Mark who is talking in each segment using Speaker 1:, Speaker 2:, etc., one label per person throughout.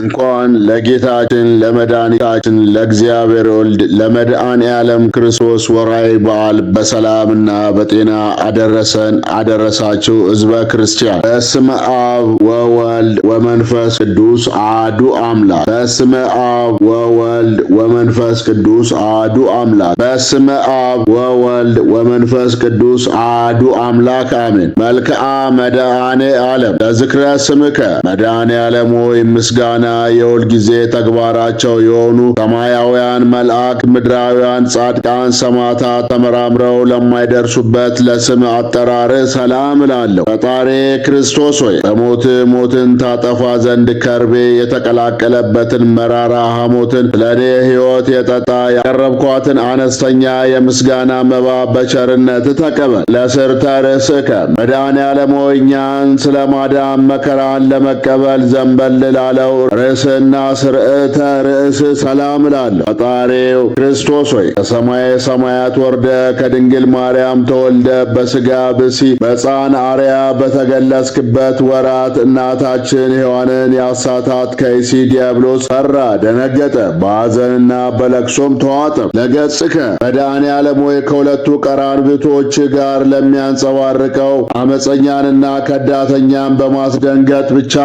Speaker 1: እንኳን ለጌታችን ለመድኃኒታችን ለእግዚአብሔር ወልድ ለመድኃኔ ዓለም ክርስቶስ ወርኃዊ በዓል በሰላምና በጤና አደረሰን አደረሳችሁ። ሕዝበ ክርስቲያን በስመ አብ ወወልድ ወመንፈስ ቅዱስ አሐዱ አምላክ። በስመ አብ ወወልድ ወመንፈስ ቅዱስ አሐዱ አምላክ። በስመ አብ ወወልድ ወመንፈስ ቅዱስ አሐዱ አምላክ አሜን። መልክዓ መድኃኔ ዓለም ለዝክረ ስምከ መድኃኔ ዓለም ሆይ ምስጋና የሁል ጊዜ ተግባራቸው የሆኑ ሰማያውያን መላእክት ምድራውያን ጻድቃን ሰማዕታት ተመራምረው ለማይደርሱበት ለስም አጠራር ሰላም እላለሁ። ፈጣሪ ክርስቶስ ሆይ በሞት ሞትን ታጠፋ ዘንድ ከርቤ የተቀላቀለበትን መራራ ሐሞትን ለኔ ሕይወት የጠጣ ያቀረብኳትን አነስተኛ የምስጋና መባ በቸርነት ተቀበል። ለስርተ ርእስከ መድኃኔ ዓለም ሆይ እኛን ስለማዳን መከራን ለመቀበል ዘንበል ላለው ርእስና ስርዓተ ርእስ ሰላም እላለሁ። ፈጣሪው ክርስቶስ ሆይ ከሰማየ ሰማያት ወርደ ከድንግል ማርያም ተወልደ በሥጋ ብሲ በሕፃን አርያ በተገለጽክበት ወራት እናታችን ሔዋንን ያሳታት ከይሲ ዲያብሎስ ፈራ፣ ደነገጠ፣ በሐዘንና በለቅሶም ተዋጠ። ለገጽከ መድኃኔ ዓለም ሆይ ከሁለቱ ቀራንብቶች ጋር ለሚያንጸባርቀው አመፀኛንና ከዳተኛን በማስደንገጥ ብቻ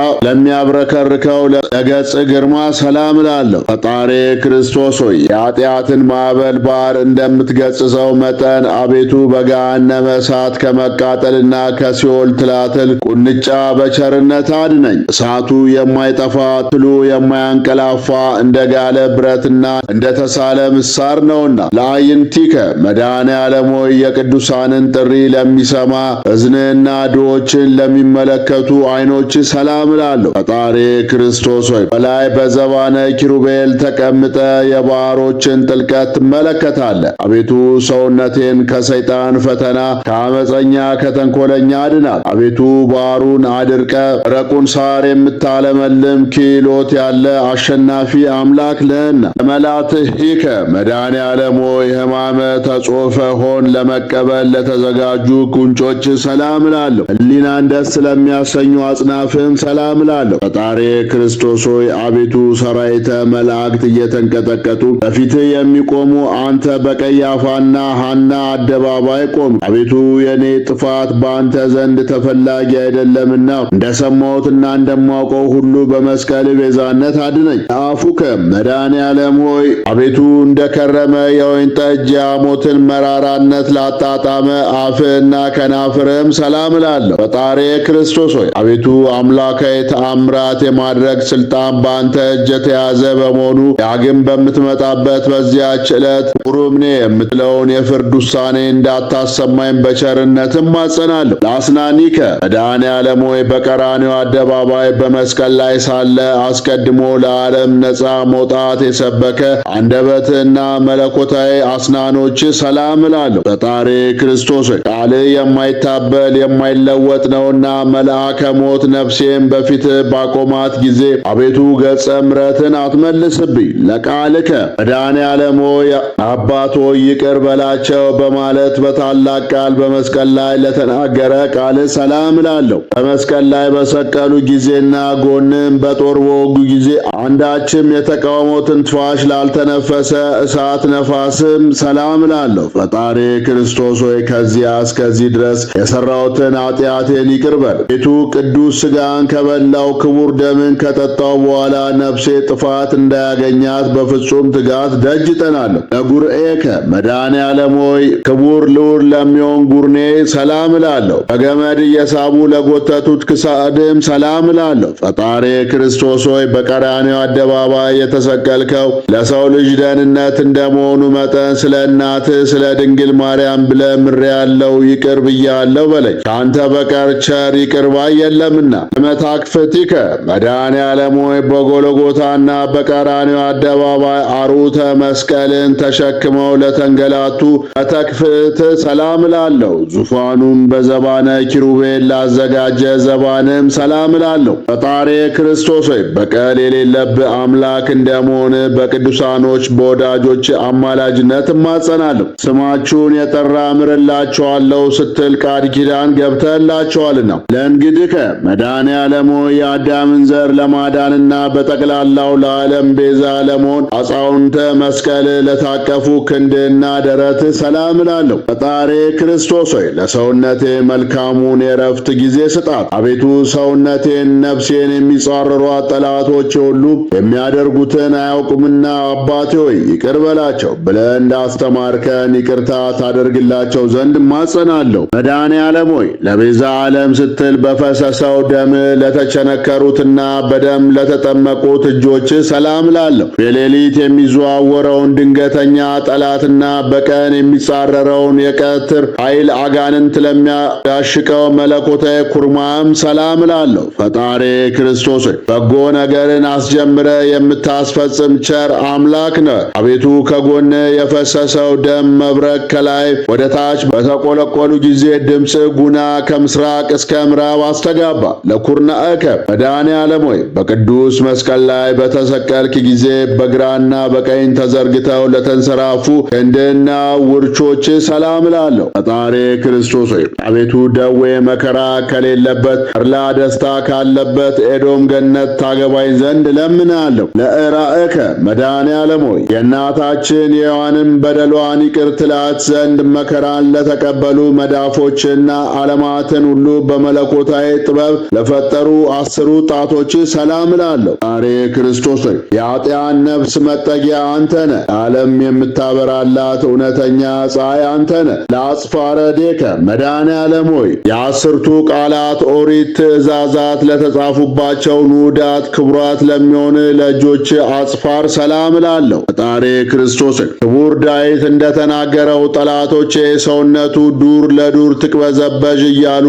Speaker 1: ለሚያብረከርከው ለገጽ ግርማ ሰላም እላለሁ። ፈጣሪ ክርስቶስ ሆይ የኃጢአትን ማዕበል ባህር እንደምትገጽጸው መጠን አቤቱ በገሃነመ እሳት ከመቃጠልና ከሲኦል ትላትል ቁንጫ በቸርነት አድነኝ። እሳቱ የማይጠፋ ትሉ የማያንቀላፋ እንደ ጋለ ብረትና እንደ ተሳለ ምሳር ነውና። ለአይንቲከ መድኃኔ ዓለም ሆይ የቅዱሳንን ጥሪ ለሚሰማ እዝንህና ድሆችን ለሚመለከቱ ዓይኖች ሰላም እላለሁ። ፈጣሪ ክርስቶስ ሆይ በላይ በዘባነ ኪሩቤል ተቀምጠ የባህሮችን ጥልቀት ትመለከታለህ። አቤቱ ሰውነቴን ከሰይጣን ፈተና ከአመፀኛ ከተንኮለኛ አድናት። አቤቱ ባህሩን አድርቀ ረቁን ሳር የምታለመልም ኪሎት ያለ አሸናፊ አምላክ ነህና። ለመላትሂከ መድኃኔ ዓለም ሆይ ሕማመ ተጾፈ ሆን ለመቀበል ለተዘጋጁ ጉንጮች ሰላም እላለሁ። ሕሊናን ደስ ለሚያሰኙ አጽናፍም ሰላም እላለሁ። ፈጣሪ ክርስቶስ ሆይ አቤቱ ሰራዊተ መላእክት እየተንቀጠቀጡ በፊትህ የሚቆሙ አንተ በቀያፋና ሐና አደባባይ ቆም። አቤቱ የኔ ጥፋት በአንተ ዘንድ ተፈላጊ አይደለምና እንደሰማሁትና እንደማውቀው ሁሉ በመስቀል ቤዛነት አድነኝ። ለአፉከ መድኃኔ ዓለም ሆይ አቤቱ እንደከረመ የወይን ጠጅ የሐሞትን መራራነት ላጣጣመ አፍህና ከናፍርህም ሰላም እላለሁ። ፈጣሪ ክርስቶስ ሆይ አቤቱ አምላካዊ ተአምራት የማድረግ ስልጣን በአንተ እጅ የተያዘ በመሆኑ ዳግም በምትመጣበት በዚያች ዕለት ቁሩምኔ የምትለውን የፍርድ ውሳኔ እንዳታሰማኝ በቸርነትም አጸናለሁ። ለአስናኒከ መድኃኔ ዓለም ሆይ በቀራንዮ አደባባይ በመስቀል ላይ ሳለ አስቀድሞ ለዓለም ነፃ መውጣት የሰበከ አንደበትና መለኮታዊ አስናኖች ሰላም እላለሁ። ፈጣሪ ክርስቶስ ሆይ ቃልህ የማይታበል የማይለወጥ ነውና መልአከ ሞት ነፍሴን በፊትህ ባቆማት ጊዜ አቤቱ ገጸ ምሕረትን አትመልስብኝ። ለቃልከ መድኃኔ ዓለም ሆይ አባት ሆይ ይቅር በላቸው በማለት በታላቅ ቃል በመስቀል ላይ ለተናገረ ቃል ሰላም እላለሁ። በመስቀል ላይ በሰቀሉ ጊዜና ጎንም በጦር በወጉ ጊዜ አንዳችም የተቃውሞ ትንፋሽ ላልተነፈሰ እሳት ነፋስም ሰላም እላለሁ። ፈጣሪ ክርስቶስ ሆይ ከዚያ እስከዚህ ድረስ የሠራሁትን ኃጢአቴን ይቅር በል። ቤቱ ቅዱስ ሥጋን ከበላው ክቡር ደምን ከጠጣው በኋላ ነፍሴ ጥፋት እንዳያገኛት በፍጹም ትጋት ደጅ እጠናለሁ። ለጉርኤከ መድኃኔ ዓለም ሆይ ክቡር ልዑል ለሚሆን ጉርኔ ሰላም እላለሁ። በገመድ እየሳቡ ለጎተቱት ክሳድም ሰላም እላለሁ። ፈጣሪ ክርስቶስ ሆይ በቀራንዮ አደባባይ የተሰቀልከው ለሰው ልጅ ደህንነት እንደመሆኑ መጠን ስለ እናትህ ስለ ድንግል ማርያም ብለህ ምሬአለሁ፣ ይቅር ብያለሁ በለኝ። ከአንተ በቀር ቸር ይቅር ባይ የለምና። ለመታክፍቲከ መድኃኔ ዓለም ሆይ በጎልጎታና በቀራንዮ አደባባይ አሩተ መስቀልን ተሸክመው ለተንገላቱ በተክፍት ሰላም እላለሁ። ዙፋኑን በዘባነ ኪሩቤል ላዘጋጀ ዘባንም ሰላም እላለሁ። ፈጣሪ ክርስቶስ ሆይ በቀል የሌለብህ አምላክ እንደመሆን በቅዱሳኖች በወዳጆች አማላጅነት እማጸናለሁ። ስማችሁን የጠራ ምርላቸዋለሁ ስትል ቃል ኪዳን ገብተህላቸዋልና። ለእንግድከ መድኃኔ ዓለም ሆይ የአዳምን ዘር ለማዳን ለማዳንና በጠቅላላው ለዓለም ቤዛ ለመሆን አጻውንተ መስቀል ለታቀፉ ክንድና ደረት ሰላም እላለሁ። ፈጣሪ ክርስቶስ ሆይ ለሰውነቴ መልካሙን የረፍት ጊዜ ስጣት። አቤቱ ሰውነቴን ነፍሴን የሚጻረሯት ጠላቶች ሁሉ የሚያደርጉትን አያውቁምና አባቴ ሆይ ይቅር በላቸው ብለህ እንዳስተማርከን ይቅርታ ታደርግላቸው ዘንድ ማጸናለሁ። መድኃኔ ዓለም ሆይ ለቤዛ ዓለም ስትል በፈሰሰው ደም ለተቸነከሩትና በደም ለተጠመቁት እጆች ሰላም እላለሁ። በሌሊት የሚዘዋወረውን ድንገተኛ ጠላትና በቀን የሚጻረረውን የቀትር ኃይል አጋንንት ለሚያዳሽቀው መለኮታዊ ኩርማም ሰላም እላለሁ። ፈጣሪ ክርስቶስ ሆይ በጎ ነገርን አስጀምረ የምታስፈጽም ቸር አምላክ ነህ። አቤቱ ከጎን የፈሰሰው ደም መብረቅ ከላይ ወደ ታች በተቆለቆሉ ጊዜ ድምፅ ጉና ከምስራቅ እስከ ምዕራብ አስተጋባ። ለኩርናእከ መድኃኔ ዓለም ሆይ በቅዱስ መስቀል ላይ በተሰቀልክ ጊዜ በግራና በቀኝ ተዘርግተው ለተንሰራፉ ክንድና ውርቾች ሰላም እላለሁ። ፈጣሪ ክርስቶስ ሆይ አቤቱ ደዌ መከራ ከሌለበት ተድላ ደስታ ካለበት ኤዶም ገነት ታገባኝ ዘንድ ለምናለሁ። ለእራእከ መድኃኔ ዓለም ሆይ የእናታችን የሔዋንን በደሏን ይቅር ትላት ዘንድ መከራን ለተቀበሉ መዳፎችና ዓለማትን ሁሉ በመለኮታዊ ጥበብ ለፈጠሩ 10 ጣቶች ሰላም እላለሁ። ፈጣሪ ክርስቶስ ሆይ የኃጥአን ነፍስ መጠጊያ አንተ ነህ። ዓለም የምታበራላት እውነተኛ ፀሐይ አንተ ነህ። ለአጽፋረ ዴከ መድኃኔ ዓለም ሆይ የ10ቱ ቃላት ኦሪት ትእዛዛት ለተጻፉባቸው ንዑዳት ክቡራት ለሚሆን ለእጆች አጽፋር ሰላም እላለሁ። ፈጣሪ ክርስቶስ ሆይ ክቡር ዳዊት እንደተናገረው ጠላቶቼ ሰውነቱ ዱር ለዱር ትቅበዘበዥ እያሉ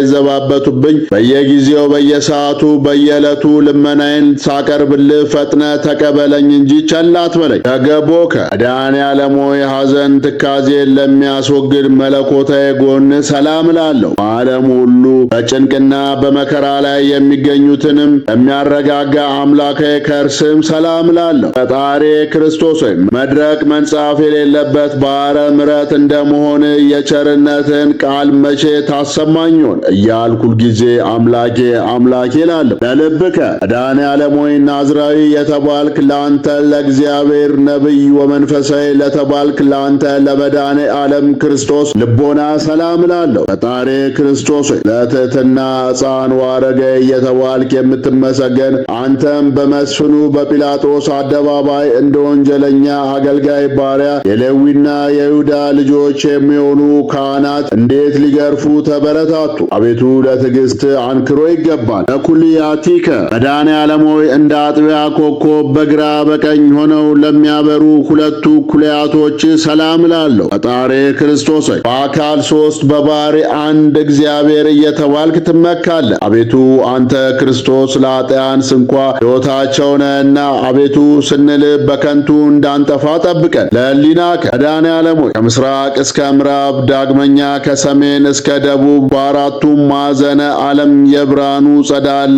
Speaker 1: እንዳይዘባበቱብኝ በየጊዜው በየሰዓቱ በየዕለቱ ልመናዬን ሳቀርብልህ ፈጥነ ተቀበለኝ እንጂ ቸል አትበለኝ። ተገቦከ መድኃኔ ዓለም ሆይ ሐዘን ትካዜን ለሚያስወግድ መለኮታዊ ጎን ሰላም እላለሁ። ዓለም ሁሉ በጭንቅና በመከራ ላይ የሚገኙትንም ለሚያረጋጋ አምላካዊ ከርስም ሰላም እላለሁ። ፈጣሪ ክርስቶስ ሆይ መድረቅ መንጻፍ የሌለበት ባሕረ ምሕረት እንደመሆን የቸርነትን ቃል መቼ ታሰማኝሆን እያልኩ ጊዜ አምላኬ አምላኬ እላለሁ። ለልብከ መድኃኔ ዓለም ሆይ ናዝራዊ የተባልክ ለአንተ ለእግዚአብሔር ነቢይ ወመንፈሳዊ ለተባልክ ለአንተ ለመድኃኔ ዓለም ክርስቶስ ልቦና ሰላም እላለሁ። ፈጣሪ ክርስቶስ ሆይ ለትሕትና ሕፃን ወአረጋዊ የተባልክ የምትመሰገን አንተም በመስፍኑ በጲላጦስ አደባባይ እንደ ወንጀለኛ አገልጋይ ባሪያ የሌዊና የይሁዳ ልጆች የሚሆኑ ካህናት እንዴት ሊገርፉ ተበረታቱ። አቤቱ ለትዕግሥት አንክሮ ይገባል። ለኩልያቲከ መድኃኔ ዓለም ሆይ እንደ አጥቢያ ኮከብ በግራ በቀኝ ሆነው ለሚያበሩ ሁለቱ ኩልያቶች ሰላም እላለሁ። ፈጣሪ ክርስቶስ ሆይ በአካል 3 በባሕርይ 1 እግዚአብሔር እየተባልክ ትመካለህ። አቤቱ አንተ ክርስቶስ ለኃጥአን ስንኳ ሕይወታቸው ነህና አቤቱ ስንል በከንቱ እንዳንጠፋ ጠብቀን። ለሕሊናከ መድኃኔ ዓለም ሆይ ከምስራቅ እስከ ምዕራብ ዳግመኛ ከሰሜን እስከ ደቡብ በአራቱም ማዕዘነ ዓለም የብርሃኑ ጸዳል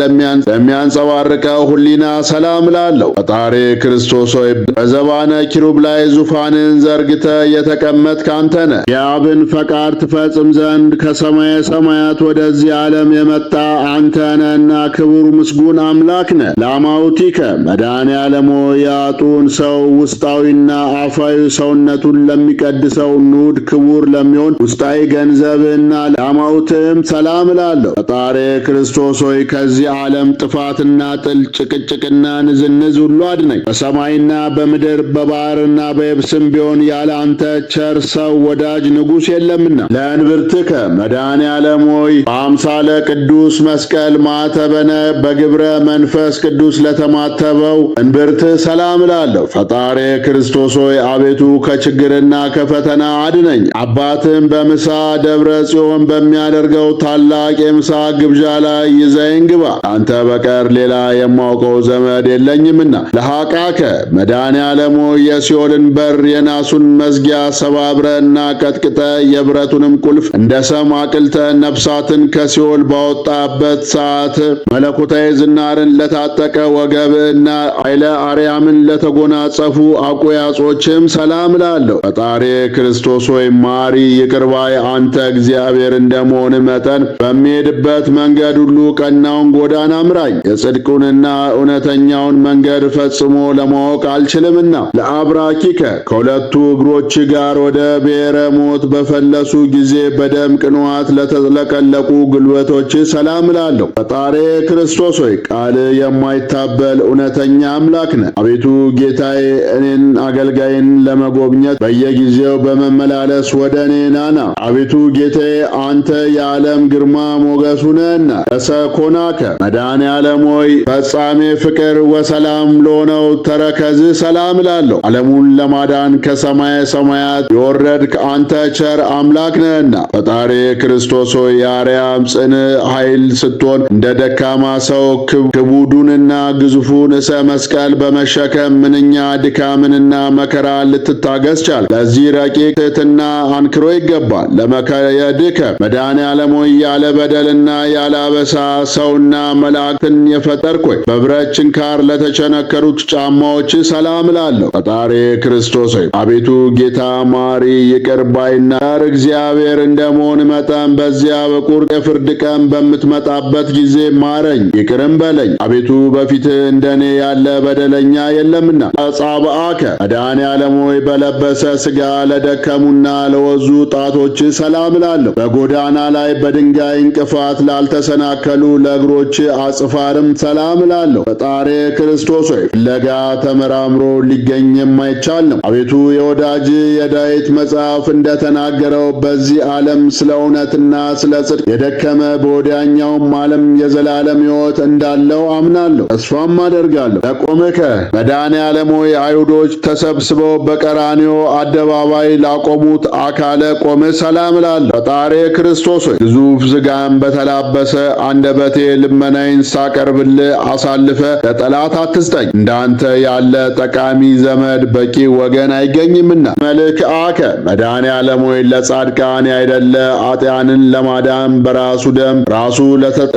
Speaker 1: ለሚያንጸባርቀው ሕሊና ሰላም እላለሁ። ፈጣሪ ክርስቶስ ሆይ በዘባነ ኪሩብ ላይ ዙፋንን ዘርግተ የተቀመጥክ አንተ ነህ። የአብን ፈቃድ ትፈጽም ዘንድ ከሰማየ ሰማያት ወደዚህ ዓለም የመጣ አንተ ነህና ክቡር ምስጉን አምላክ ነህ። ለአማውቲከ መድኃኔ ዓለም ሆይ የአጡን ሰው ውስጣዊና አፋዊ ሰውነቱን ለሚቀድሰው ንዑድ ክቡር ለሚሆን ውስጣዊ ገንዘብና ለአማውትም ሰላም እላለሁ። ፈጣሪ ክርስቶስ ሆይ ከዚህ ዓለም ጥፋትና ጥል ጭቅጭቅና ንዝንዝ ሁሉ አድነኝ። በሰማይና በምድር በባሕርና በየብስም ቢሆን ያለ አንተ ቸር ሰው ወዳጅ ንጉሥ የለምና። ለእንብርትከ መድኃኔ ዓለም ሆይ በአምሳለ ቅዱስ መስቀል ማተበነ በግብረ መንፈስ ቅዱስ ለተማተበው እንብርት ሰላም እላለሁ። ፈጣሪ ክርስቶስ ሆይ አቤቱ ከችግርና ከፈተና አድነኝ። አባትም በምሳ ደብረ ጽዮን በሚያደርገው ታላቅ የምሳ ግብዣ ላይ ይዘኝ ግባ። አንተ በቀር ሌላ የማውቀው ዘመድ የለኝምና። ለሐቃከ መድኃኔ ዓለም ሆይ የሲኦልን በር የናሱን መዝጊያ ሰባብረና ቀጥቅጠ የብረቱንም ቁልፍ እንደ ሰም አቅልተ ነፍሳትን ከሲኦል ባወጣበት ሰዓት መለኮታዊ ዝናርን ለታጠቀ ወገብና ኃይለ አርያምን ለተጎናጸፉ አቆያጾችም ሰላም እላለሁ። ፈጣሪ ክርስቶስ ሆይ ማሪ ይቅርባይ አንተ እግዚአብሔር እንደመሆን መጠን በሚሄድበት መንገድ ሁሉ ቀናውን ጎዳና ምራኝ። የጽድቅ ጽድቁንና እውነተኛውን መንገድ ፈጽሞ ለማወቅ አልችልምና ለአብራኪከ ከሁለቱ እግሮች ጋር ወደ ብሔረ ሞት በፈለሱ ጊዜ በደም ቅንዋት ለተጥለቀለቁ ጉልበቶች ሰላም እላለሁ። ፈጣሪ ክርስቶስ ሆይ ቃል የማይታበል እውነተኛ አምላክ ነህ። አቤቱ ጌታዬ እኔን አገልጋይን ለመጎብኘት በየጊዜው በመመላለስ ወደ እኔ ናና። አቤቱ ጌታዬ አንተ የዓለም ግርማ ሞገሱ ነህና ለሰኮናከ መድኃኔ ዓለም ሆይ ፈጻሜ ፍቅር ወሰላም ለሆነው ተረከዝ ሰላም እላለሁ። ዓለሙን ለማዳን ከሰማየ ሰማያት የወረድክ አንተ ቸር አምላክ ነህና ፈጣሪ ክርስቶስ ሆይ የአርያም ጽን ኃይል ስትሆን እንደ ደካማ ሰው ክቡዱንና ግዙፉን ዕፀ መስቀል በመሸከም ምንኛ ድካምንና መከራ ልትታገስ ቻል። ለዚህ ረቂቅ ትሕትና አንክሮ ይገባል። ለመከየድከ መድኃኔ ዓለም ሆይ ያለ በደልና ያለ አበሳ ሰውና መላእክትን የፈጠርክ ሆይ በብረት ችንካር ለተቸነከሩት ጫማዎች ሰላም እላለሁ። ፈጣሪ ክርስቶስ ሆይ አቤቱ ጌታ ማሪ ይቅር ባይና እግዚአብሔር እንደመሆን መጠን በዚያ በቁርጥ የፍርድ ቀን በምትመጣበት ጊዜ ማረኝ ይቅርም በለኝ። አቤቱ በፊትህ እንደኔ ያለ በደለኛ የለምና አጻብአከ መድኃኔ ዓለም ሆይ በለበሰ ሥጋ ለደከሙና ለወዙ ጣቶች ሰላም እላለሁ። በጎዳና ላይ በድንጋይ እንቅፋት ላልተሰናከሉ ለእግሮች አጽፋርም ሰላም እላለሁ። ፈጣሪ ክርስቶስ ሆይ ፍለጋ ተመራምሮ ሊገኝ የማይቻል ነው። አቤቱ የወዳጅ የዳዊት መጽሐፍ እንደተናገረው በዚህ ዓለም ስለ እውነትና ስለ ጽድቅ የደከመ በወዲያኛውም ዓለም የዘላለም ሕይወት እንዳለው አምናለሁ፣ ተስፋም አደርጋለሁ። ለቆምከ መድኃኔ ዓለም ሆይ አይሁዶች ተሰብስበው በቀራንዮ አደባባይ ላቆሙት አካለ ቆምህ ሰላም እላለሁ። ፈጣሪ ክርስቶስ ሆይ ግዙፍ ሥጋን በተላበሰ አንደበቴ ልመናዬን ሳቀርብልህ አሳልፈ ለጠላት አትስጠኝ። እንዳንተ ያለ ጠቃሚ ዘመድ በቂ ወገን አይገኝምና መልክአከ መድኃኔ ዓለም ሆይ ለጻድቃን ያይደለ ኃጥአንን ለማዳን በራሱ ደም ራሱ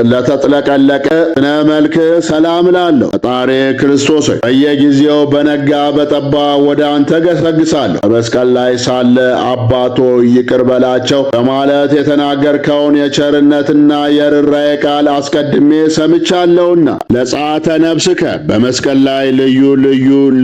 Speaker 1: ለተጥለቀለቀ ስነ መልክህ ሰላም እላለሁ። ፈጣሪ ክርስቶስ ሆይ በየጊዜው በነጋ በጠባ ወደ አንተ ገሰግሳለሁ። በመስቀል ላይ ሳለ አባቶ ይቅር በላቸው በማለት የተናገርከውን የቸርነትና የርኅራኄ ቃል አስቀድሜ ሰምቻለሁና ለጸአተ ነፍስከ በመስቀል ላይ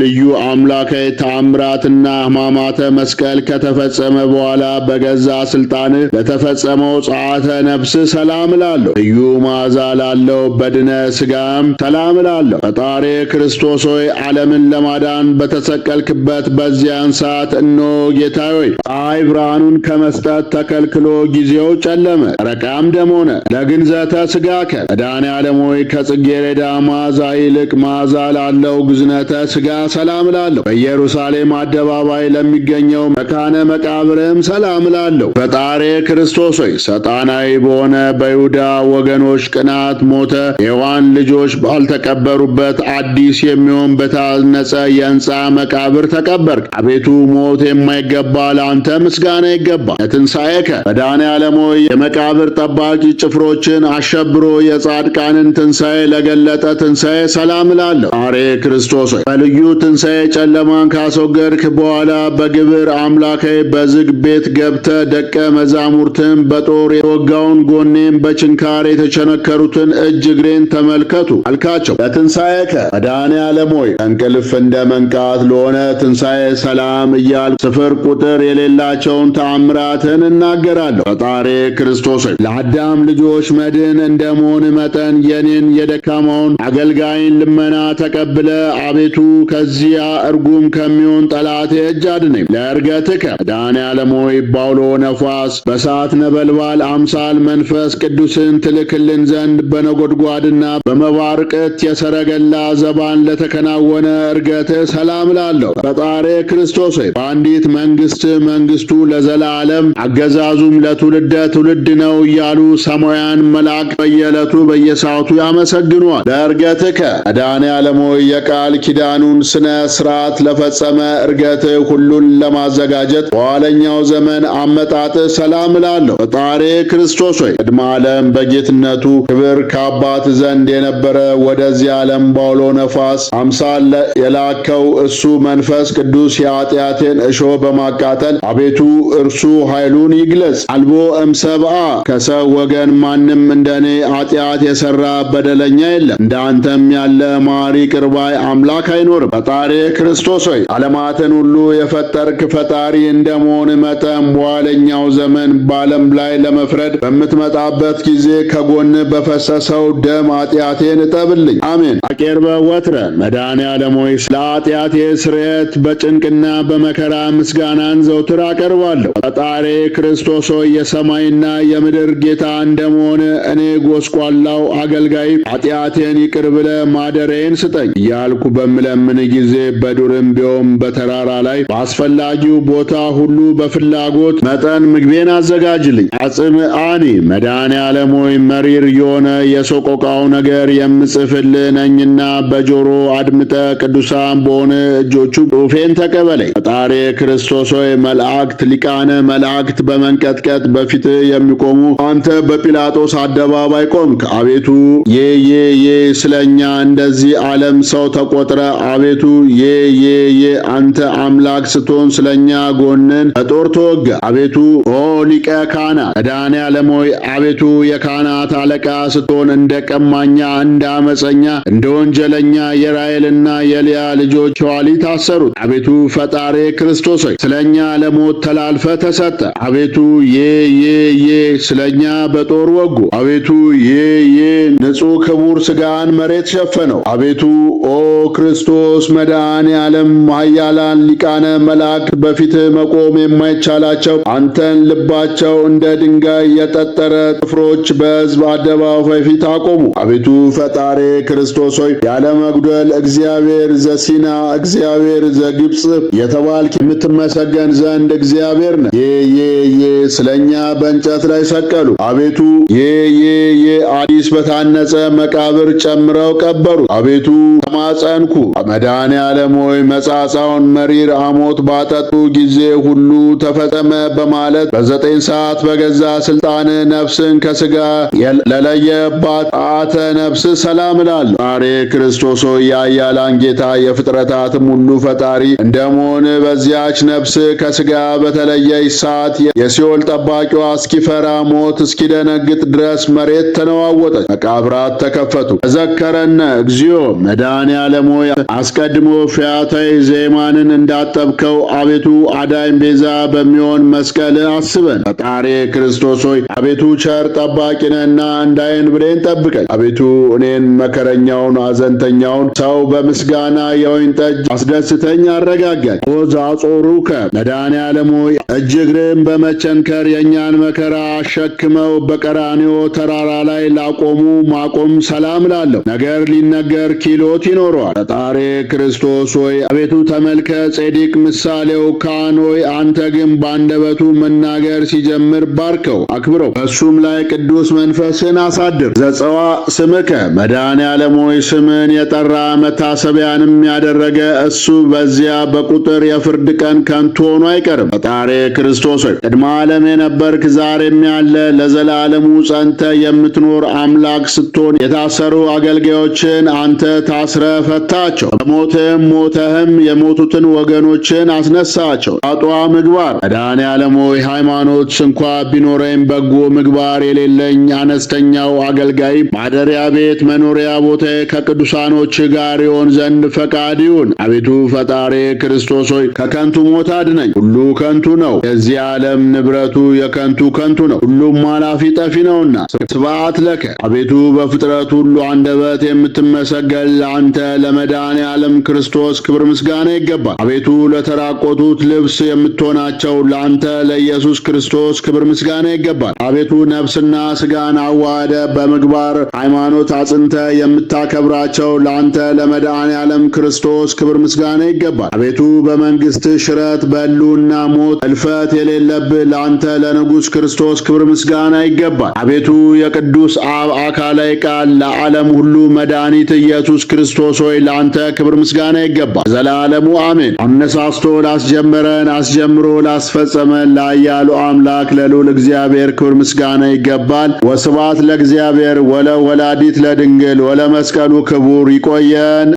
Speaker 1: ልዩ አምላካዊ ተአምራትና ሕማማተ መስቀል ከተፈጸመ በኋላ በገዛ ስልጣንህ ለተፈጸመው ጸአተ ነፍስ ሰላም እላለሁ። ልዩ መዓዛ ላለው በድነ ሥጋም ሰላም እላለሁ። ፈጣሪ ክርስቶስ ሆይ ዓለምን ለማዳን በተሰቀልክበት በዚያን ሰዓት እነሆ ጌታዬ ሆይ ፀሐይ ብርሃኑን ከመስጠት ተከልክሎ ጊዜው ጨለመ፣ ጨረቃም ደም ሆነ። ለግንዘተ ሥጋከ መድኃኔ ዓለም ሆይ ከጽጌረዳ መዓዛ ይልቅ መዓዛ ላለው ግዝነተ ሥጋ ሰላም እላለሁ። በኢየሩሳሌም አደባባይ ለሚገኘው መካነ መቃብርም ሰላም እላለሁ። ፈጣሪ ክርስቶስ ሆይ ሰይጣናዊ በሆነ በይሁዳ ወገኖች ቅናት ሞተ የሔዋን ልጆች ባልተቀበሩበት አዲስ የሚሆን በታነጸ የሕንፃ መቃብር ተቀበርክ። አቤቱ ሞት የማይገባ ለአንተ ምስጋና ይገባል። ለትንሣኤከ መድኃኔ ዓለም ሆይ የመቃብር ጠባቂ ጭፍሮችን አሸብሮ የጻድቃንን ትንሣኤ ለገለጠ ትንሣኤ ሰላም እላለሁ። ፈጣሪ ክርስቶስ ሆይ በልዩ ትንሣኤ ጨለማን ካስወገድክ በኋላ በግብር አምላካዊ በዝግ ቤት ገብተ ደቀ መዛሙርትን በጦር የወጋውን ጎኔን በችንካር የተቸነከሩትን እጅ እግሬን ተመልከቱ አልካቸው። ለትንሣኤከ መድኃኔ ዓለም ሆይ እንቅልፍ እንደ መንቃት ለሆነ ትንሣኤ ሰላም እያልኩ ስፍር ቁጥር የሌላቸውን ተአምራትን እናገራለሁ። ፈጣሪ ክርስቶስ ሆይ ለአዳም ልጆች መድን እንደመሆን መጠን የኔን የደካማውን አገልጋይን ልመና ተቀብለ አቤቱ ከዚያ እርጉም ከሚሆን ጠላቴ እጅ አድነኝ። ለዕርገትከ መድኃኔ ዓለም ሆይ ባውሎ ነፋስ በእሳት ነበልባል አምሳል መንፈስ ቅዱስን ትልክልን ዘንድ በነጎድጓድና በመባርቅት የሰረገላ ዘባን ለተከናወነ ዕርገትህ ሰላም እላለሁ። ፈጣሪ ክርስቶስ ሆይ በአንዲት መንግሥቱ ለዘላለም አገዛዙም ለትውልደ ትውልድ ነው እያሉ ሰማያውያን መላእክት በየዕለቱ በየሰዓቱ ያመሰግኑዋል። ለዕርገትከ መድኃኔ ዓለም ሆይ የቃል ኪዳኑን ስነ ሥርዓት ለፈጸመ ዕርገትህ ሁሉን ለማዘጋጀት በኋለኛው ዘመን አመጣጥ ሰላም እላለሁ። ፈጣሪ ክርስቶስ ሆይ ቅድመ ዓለም በጌትነቱ ክብር ከአባት ዘንድ የነበረ ወደዚህ ዓለም ባውሎ ነፋስ አምሳል የላከው እሱ መንፈስ ቅዱስ የኃጢአቴን እሾህ በማቃጠል አቤቱ እርሱ ኃይሉን ይግለጽ። አልቦ እምሰብአ ከሰው ወገን ማንም እንደኔ ኃጢአት የሠራ በደለኛ የለም። እንዳንተም ያለ መሐሪ ይቅር ባይ አምላክ አይኖርም። ፈጣሪ ክርስቶስ ሆይ ዓለማትን ሁሉ የፈጠርክ ፈጣሪ እንደመሆን መጠን በኋለኛው ዘመን በዓለም ላይ ለመፍረድ በምትመጣበት ጊዜ ከጎን በፈሰሰው ደም ኃጢአቴን እጠብልኝ። አሜን። አቄርበ ወትረ መድኃኔዓለም ሆይ ስለ ኃጢአቴ ስርየት በጭንቅና በመከራ ምስጋናን ዘውትር አቀርባለሁ። ፈጣሪ ክርስቶስ ሆይ የሰማይና የምድር ጌታ እንደመሆን እኔ ጎስቋላው አገልጋይ ኃጢአቴን ይቅር ብለ ማደሬን ስጠኝ እያልኩ በምለምን ጊዜ በዱርም ቢሆን በተራራ ላይ በአስፈላጊው ቦታ ሁሉ በፍላጎት መጠን ምግቤን አዘጋጅልኝ። አጽምአኒ መድኃኔዓለም ሆይ መሪር የሆነ የሰቆቃው ነገር የምጽፍልህ ነኝና በጆሮ አድምጠ ቅዱሳን በሆነ እጆቹ ጽሑፌን ተቀበለኝ። ፈጣሪ ክርስቶስ ሆይ መላእክት ሊቃነ መላእክት በመንቀጥቀጥ በፊት የሚቆሙ አንተ በጲላጦስ አደባባይ ቆምክ። አቤቱ ስለኛ እንደዚህ ዓለም ሰው ተቆጥረ አቤቱ አንተ አምላክ ስትሆን ስለኛ ጎንን በጦር ተወጋ። አቤቱ ኦ ሊቀ ካህናት መድኃኔዓለም ሆይ አቤቱ የካህናት አለቃ ስትሆን እንደ ቀማኛ፣ እንደ አመፀኛ፣ እንደ ወንጀለኛ የራሔልና የልያ ልጆች ኋሊ ታሰሩት። አቤቱ ፈጣሪ ክርስቶስ ሆይ ስለኛ ለሞት ተላልፈ ተሰጠ። አቤቱ ስለኛ በጦር ወጉ። አቤቱ ንጹሕ ክቡር ሥጋን መሬት ሸፈነው። አቤቱ ኦ ክርስቶስ መድኃኔዓለም ኃያላን ሊቃነ መላእክት በፊት መቆም የማይቻላቸው አንተን ልባቸው እንደ ድንጋይ የጠጠረ ጥፍሮች በሕዝብ አደባባይ ፊት አቆሙ። አቤቱ ፈጣሪ ክርስቶስ ሆይ ያለ መጉደል እግዚአብሔር ዘሲና እግዚአብሔር ዘግብጽ የተባልክ የምትመሰገን ዘንድ እግዚአብሔር ነህ። ስለኛ በእንጨት ላይ ሰቀሉ። አቤቱ አዲስ በታነጸ መቃብር ጨምረው ቀበሩ። አቤቱ ተማጸንኩ። መድኃኔዓለም ሆይ መጻጻውን መሪር ሐሞት ባጠጡ ጊዜ ሁሉ ተፈጸመ በማለት በ9 ሰዓት በገዛ ስልጣን ነፍስን ከሥጋ ለለየባት ጣተ ነፍስ ሰላም እላለሁ። ፈጣሪ ክርስቶስ ሆይ የኃያላን ጌታ የፍጥረታትም ሁሉ ፈጣሪ እንደመሆን በዚያች ነፍስ ከሥጋ በተለየች ሰዓት የሲኦል ጠባቂዋ እስኪፈራ ሞት እስኪደነግጥ ድረስ መሬት ተነዋወጠች፣ መቃብራት ተከፈቱ። ተዘከረነ እግዚኦ መድኃኔዓለም ሆይ አስቀድሞ ፈያታዊ ዜማንን እንዳጠብከው አቤቱ አዳኝ ቤዛ በሚሆን መስቀል አስበን። ፈጣሪ ክርስቶስ ሆይ አቤቱ ቸር ጠባቂ ነህና እንዳይን ብሌን ጠብቀኝ። አቤቱ እኔን መከረኛውን አዘንተኛውን ሰው በምስጋና የወይን ጠጅ አስደስተኝ አረጋጋኝ። ኦዝ አጾሩከ መድኃኔዓለም ሆይ እጅ እግርም በመቸንከር የእኛን መከራ አሸክመው በቀራንዮ ተራራ ላይ ላቆሙ ማቆም ሰላም ላለሁ ነገር ሊነገር ኪሎት ይኖረዋል። ፈጣሪ ክርስቶስ ሆይ አቤቱ ተመልከ ጼዴቅ ምሳሌው ካህን ሆይ አንተ ግን ባንደበቱ መናገር ሲጀምር ባርከው አክብረው፣ በሱም ላይ ቅዱስ መንፈስን አሳድር። ዘጸዋ ስምከ መድኃኔዓለም ሆይ ስምን የጠራ መታሰቢያንም ያደረገ እሱ በዚያ በቁጥር የፍርድ ቀን ከንቱ ሆኖ አይቀርም። ፈጣሪ ክርስቶስ ሆይ ቅድመ ዓለም የነበርክ ዛሬም ያለ ለዘላለሙ ጸንተ የምትኖር አምላክ ስትሆን የታሰሩ አገልጋዮችን አንተ ታስረ ፈታቸው። በሞትም ሞተህም የሞቱትን ወገኖችን አስነሳቸው። አጧ ምግባር መድኃኔዓለም ሆይ ሃይማኖት እንኳ ቢኖረኝ በጎ ምግባር የሌለኝ አነስተኛው አገልጋይ ማደሪያ ቤት መኖሪያ ቦታ ከቅዱሳኖች ጋር ይሆን ዘንድ ፈቃድ ይሁን። አቤቱ ፈጣሪ ክርስቶስ ሆይ ከከንቱ ሞት አድነኝ። ሁሉ ከንቱ ነው። የዚህ ዓለም ንብረቱ ከንቱ ነው። ሁሉም ኃላፊ ጠፊ ነውና። ስብሐት ለከ አቤቱ በፍጥረት ሁሉ አንደበት የምትመሰገን ለአንተ ለመድኃኔዓለም ክርስቶስ ክብር ምስጋና ይገባል። አቤቱ ለተራቆቱት ልብስ የምትሆናቸው ለአንተ ለኢየሱስ ክርስቶስ ክብር ምስጋና ይገባል። አቤቱ ነፍስና ሥጋን አዋህደ በምግባር ሃይማኖት አጽንተ የምታከብራቸው ለአንተ ለመድኃኔዓለም ክርስቶስ ክብር ምስጋና ይገባል። አቤቱ በመንግሥት ሽረት በሕልውና ሞት እልፈት የሌለብህ ለአንተ ለንጉሥ ክርስቶስ ክብር ምስጋና ይገባል። አቤቱ የቅዱስ አብ አካላዊ ቃል ለዓለም ሁሉ መድኃኒት ኢየሱስ ክርስቶስ ሆይ ለአንተ ክብር ምስጋና ይገባል ዘላለሙ አሜን። አነሳስቶ ላስጀመረን አስጀምሮ ላስፈጸመን ለኃያሉ አምላክ ለልዑል እግዚአብሔር ክብር ምስጋና ይገባል። ወስብሐት ለእግዚአብሔር ወለወላዲት ለድንግል ወለመስቀሉ ክቡር። ይቆየን።